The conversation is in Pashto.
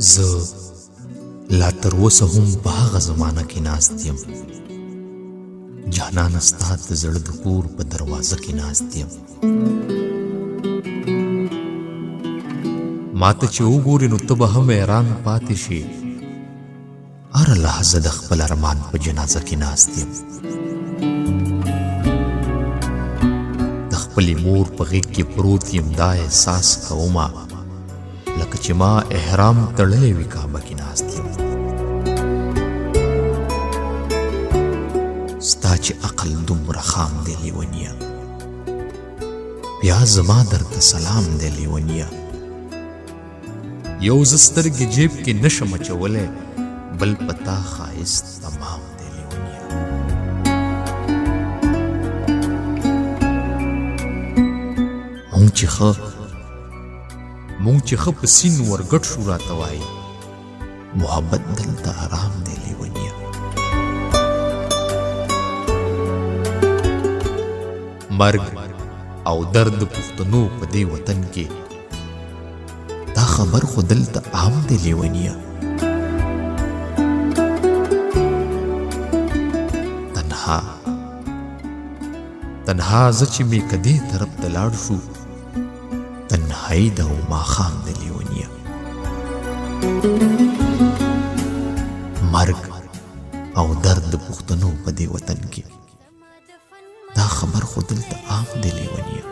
زه لا تر اوسه هم په هغه زمانه کې ناست یم، جانانه ستا د زړه د کور په دروازه کې ناست یم. ماته چې وګورې نو ته به هم حیران پاتې شي، هره لحظه د خپل ارمان په جنازه کې ناست یم. د خپلې مور په غېږ کې پروت یم، دا احساس کومه لکه چې ما احرام تړلی وي کعبه کې ناست یم. ستا چې عقل دومره خام دی لیونیه، بیا زما درته سلام دی لیونیه. یو زه سترګې جیب کې نشم اچولی، بل پتا ښایست تمام دی لیونیه. مونږ چې ښه په سین ورګډ شو راته وایي، محبت دلته آرام دی لیونیه. مرګ او درد پښتنو په دې وطن کې، دا خبر خو دلته عام دی لیونیه. تنها زه چې مې کدې طرف ته لاړ شو، تنهایی ده او ماښام دی لیونیه. مرګ او درد د پښتنو په دې وطن کې، دا خبر خو دلته عام دی لیونیه.